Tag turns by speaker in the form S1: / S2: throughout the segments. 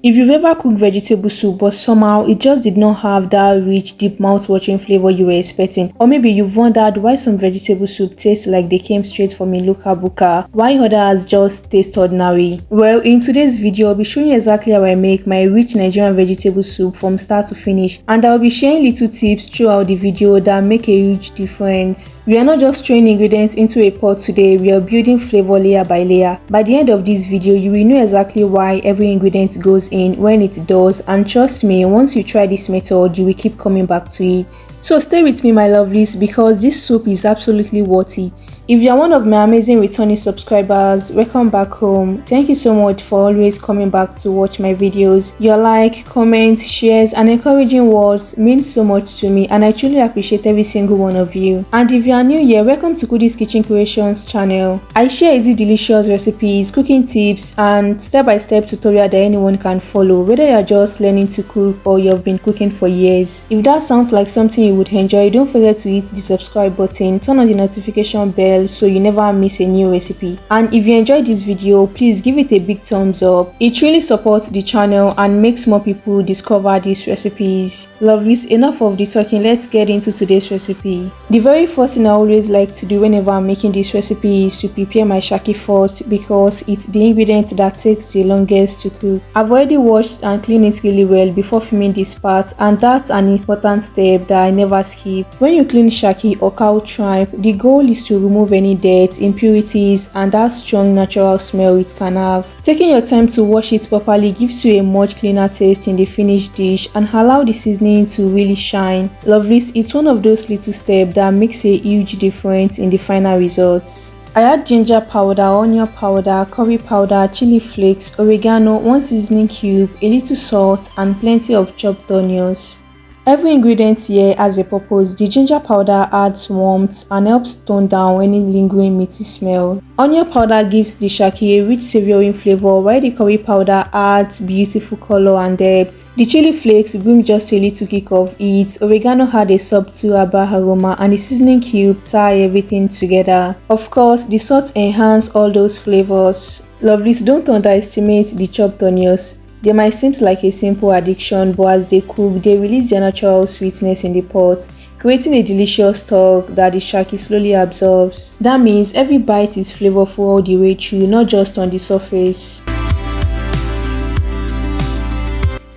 S1: If you've ever cooked vegetable soup but somehow it just did not have that rich, deep mouth-watering flavor you were expecting, or maybe you've wondered why some vegetable soup tastes like they came straight from a local buka, why others just taste ordinary. Well, in today's video, I'll be showing you exactly how I make my rich Nigerian vegetable soup from start to finish, and I'll be sharing little tips throughout the video that make a huge difference. We are not just throwing ingredients into a pot today, we are building flavor layer by layer. By the end of this video, you will know exactly why every ingredient goes in when it does, and trust me, once you try this method, you will keep coming back to it. So stay with me, my lovelies, because this soup is absolutely worth it. If you are one of my amazing returning subscribers, welcome back home. Thank you so much for always coming back to watch my videos. Your like, comments, shares and encouraging words mean so much to me, and I truly appreciate every single one of you. And if you are new here, welcome to Kudi's Kitchen Creations channel. I share easy delicious recipes, cooking tips and step-by-step tutorial that anyone can follow, whether you are just learning to cook or you have been cooking for years. If that sounds like something you would enjoy, don't forget to hit the subscribe button, turn on the notification bell so you never miss a new recipe. And if you enjoyed this video, please give it a big thumbs up. It really supports the channel and makes more people discover these recipes. Lovelies, enough of the talking, let's get into today's recipe. The very first thing I always like to do whenever I'm making this recipe is to prepare my shaki first, because it's the ingredient that takes the longest to cook. I've already washed and cleaned it really well before filming this part, and that's an important step that I never skip. When you clean shaki or cow tripe, the goal is to remove any dirt, impurities and that strong natural smell it can have. Taking your time to wash it properly gives you a much cleaner taste in the finished dish and allow the seasoning to really shine. Lovelies, it's one of those little steps that makes a huge difference in the final results. I add ginger powder, onion powder, curry powder, chili flakes, oregano, 1 seasoning cube, a little salt and plenty of chopped onions. Every ingredient here has a purpose. The ginger powder adds warmth and helps tone down any lingering meaty smell. Onion powder gives the shaki a rich savoury flavor, while the curry powder adds beautiful color and depth. The chili flakes bring just a little kick of heat. Oregano had a subtle herbal aroma, and the seasoning cube tie everything together. Of course, the salt enhance all those flavors. Lovelies, don't underestimate the chopped onions. They might seem like a simple addition, but as they cook, they release their natural sweetness in the pot, creating a delicious stock that the shaki slowly absorbs. That means every bite is flavorful all the way through, not just on the surface.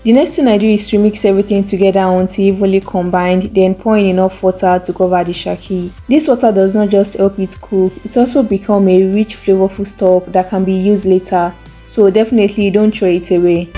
S1: The next thing I do is to mix everything together until evenly combined, then pour in enough water to cover the shaki. This water does not just help it cook, it also becomes a rich flavorful stock that can be used later. So definitely don't throw it away.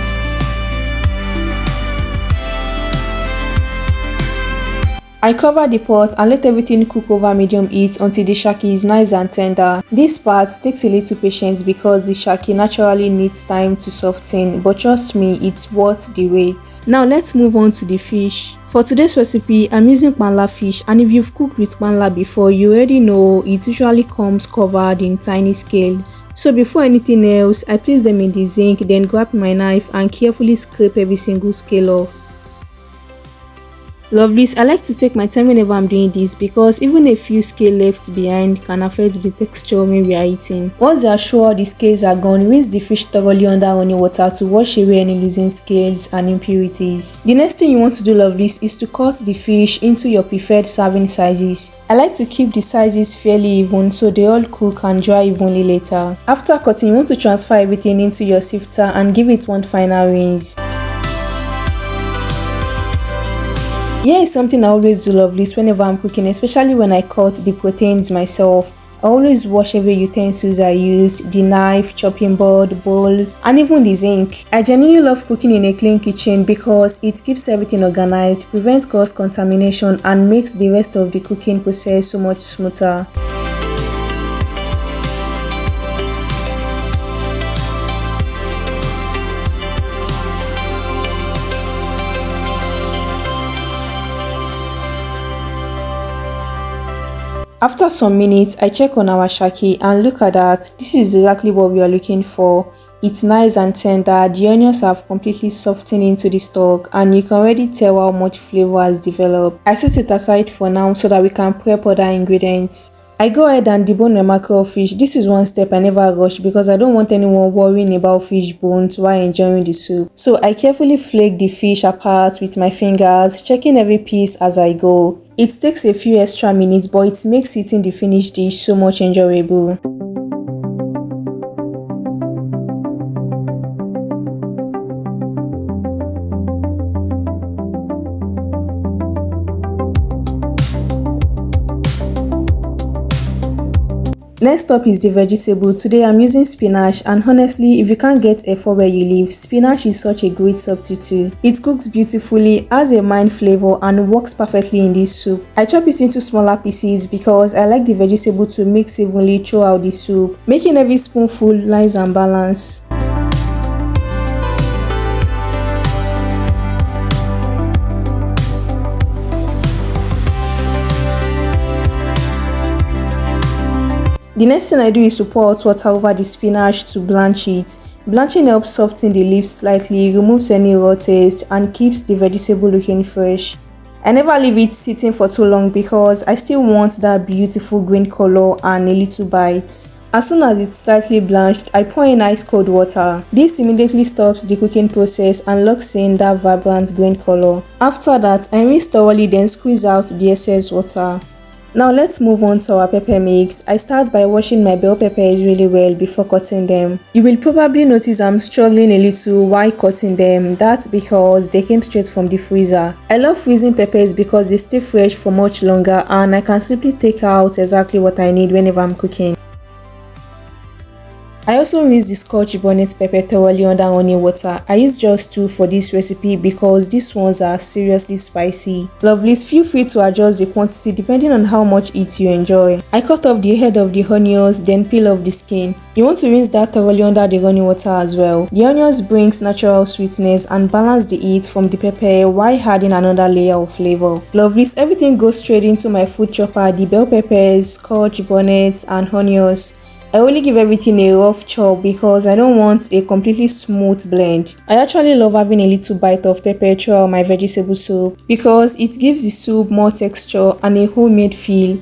S1: I cover the pot and let everything cook over medium heat until the shaki is nice and tender. This part takes a little patience because the shaki naturally needs time to soften, but trust me, it's worth the wait. Now let's move on to the fish. For today's recipe, I'm using Panla fish, and if you've cooked with Panla before, you already know it usually comes covered in tiny scales. So before anything else, I place them in the zinc, then grab my knife and carefully scrape every single scale off. Lovelies, I like to take my time whenever I'm doing this because even a few scales left behind can affect the texture when we are eating. Once you are sure the scales are gone, rinse the fish thoroughly under running water to wash away any losing scales and impurities. The next thing you want to do, lovelies, is to cut the fish into your preferred serving sizes. I like to keep the sizes fairly even so they all cook and dry evenly later. After cutting, you want to transfer everything into your sifter and give it one final rinse. Here is something I always do, lovelies, whenever I'm cooking, especially when I cut the proteins myself. I always wash every utensils I used, the knife, chopping board, bowls, and even the zinc. I genuinely love cooking in a clean kitchen because it keeps everything organized, prevents cross-contamination, and makes the rest of the cooking process so much smoother. After some minutes, I check on our shaki and look at that. This is exactly what we are looking for. It's nice and tender, the onions have completely softened into the stock and you can already tell how much flavor has developed. I set it aside for now so that we can prep other ingredients. I go ahead and debone my mackerel fish. This is one step I never rush because I don't want anyone worrying about fish bones while enjoying the soup. So I carefully flake the fish apart with my fingers, checking every piece as I go. It takes a few extra minutes, but it makes eating the finished dish so much enjoyable. Next up is the vegetable. Today I'm using spinach, and honestly, if you can't get efo where you live, spinach is such a great substitute. It cooks beautifully, has a mild flavor, and works perfectly in this soup. I chop it into smaller pieces because I like the vegetable to mix evenly throughout the soup, making every spoonful nice and balanced. The next thing I do is to pour hot water over the spinach to blanch it. Blanching helps soften the leaves slightly, removes any raw taste, and keeps the vegetable looking fresh. I never leave it sitting for too long because I still want that beautiful green color and a little bite. As soon as it's slightly blanched, I pour in ice cold water. This immediately stops the cooking process and locks in that vibrant green color. After that, I rinse thoroughly, then squeeze out the excess water. Now let's move on to our pepper mix. I start by washing my bell peppers really well before cutting them. You will probably notice I'm struggling a little while cutting them. That's because they came straight from the freezer. I love freezing peppers because they stay fresh for much longer and I can simply take out exactly what I need whenever I'm cooking. I also rinse the Scotch bonnet pepper thoroughly under running water. I use just 2 for this recipe because these ones are seriously spicy. Lovelies, feel free to adjust the quantity depending on how much heat you enjoy. I cut off the head of the onions, then peel off the skin. You want to rinse that thoroughly under the running water as well. The onions brings natural sweetness and balance the heat from the pepper while adding another layer of flavor. Lovelies, everything goes straight into my food chopper, the bell peppers, Scotch bonnet, and onions. I only give everything a rough chop because I don't want a completely smooth blend. I actually love having a little bite of pepper throughout my vegetable soup because it gives the soup more texture and a homemade feel.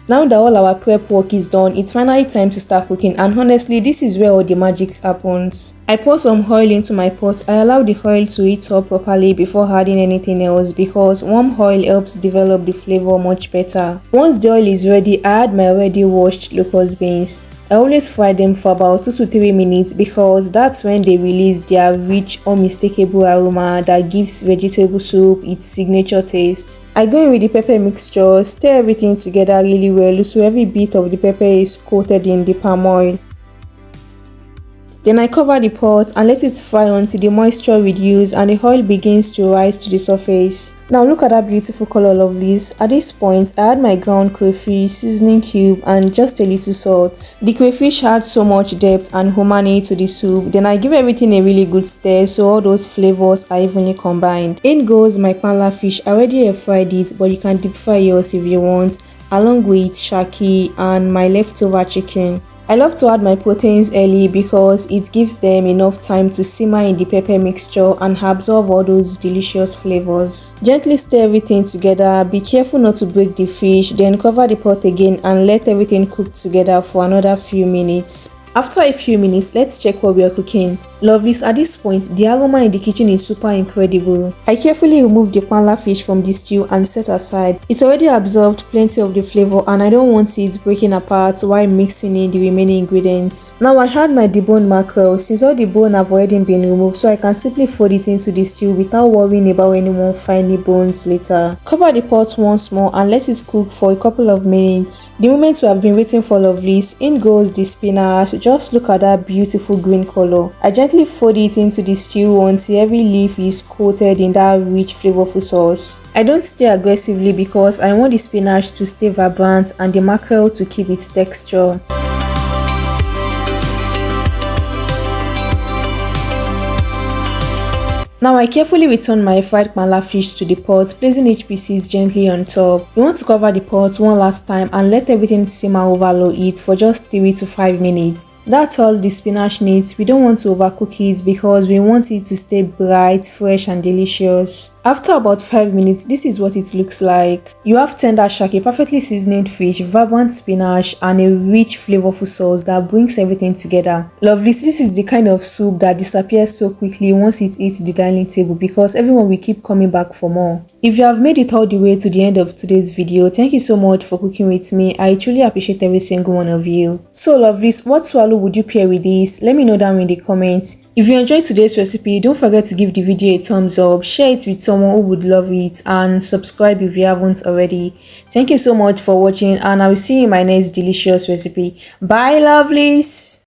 S1: Now that all our prep work is done, it's finally time to start cooking, and honestly this is where all the magic happens. I pour some oil into my pot. I allow the oil to heat up properly before adding anything else because warm oil helps develop the flavor much better. Once the oil is ready, I add my already washed locust beans. I always fry them for about 2 to 3 minutes because that's when they release their rich, unmistakable aroma that gives vegetable soup its signature taste. I go in with the pepper mixture, stir everything together really well so every bit of the pepper is coated in the palm oil. Then I cover the pot and let it fry until the moisture reduces and the oil begins to rise to the surface. Now look at that beautiful color, lovelies. At this point, I add my ground crayfish, seasoning cube, and just a little salt. The crayfish adds so much depth and umami to the soup. Then I give everything a really good stir so all those flavors are evenly combined. In goes my Panla fish. I already have fried it, but you can deep fry yours if you want, along with Shaki and my leftover chicken. I love to add my proteins early because it gives them enough time to simmer in the pepper mixture and absorb all those delicious flavors. Gently stir everything together, be careful not to break the fish, then cover the pot again and let everything cook together for another few minutes. After a few minutes, let's check what we are cooking. Lovelies, at this point, the aroma in the kitchen is super incredible. I carefully remove the Panla fish from the stew and set aside. It's already absorbed plenty of the flavor and I don't want it breaking apart while mixing in the remaining ingredients. Now I had my deboned mackerel since all the bone have already been removed, so I can simply fold it into the stew without worrying about anyone finding bones later. Cover the pot once more and let it cook for a couple of minutes. The moment we have been waiting for, lovelies, in goes the spinach. Just look at that beautiful green color. I gently fold it into the stew until every leaf is coated in that rich flavorful sauce. I don't stir aggressively because I want the spinach to stay vibrant and the mackerel to keep its texture. Now I carefully return my fried Panla fish to the pot, placing each pieces gently on top. You want to cover the pot one last time and let everything simmer over low heat for just 3 to 5 minutes. That's all the spinach needs. We don't want to overcook it because we want it to stay bright, fresh and delicious. After about 5 minutes, this is what it looks like. You have tender shaki, perfectly seasoned fish, vibrant spinach and a rich flavorful sauce that brings everything together. Lovely, this is the kind of soup that disappears so quickly once it hits the dining table because everyone will keep coming back for more. If you have made it all the way to the end of today's video, thank you so much for cooking with me. I truly appreciate every single one of you. So lovelies, what swallow would you pair with this? Let me know down in the comments. If you enjoyed today's recipe, don't forget to give the video a thumbs up, share it with someone who would love it, and subscribe if you haven't already. Thank you so much for watching, and I will see you in my next delicious recipe. Bye lovelies!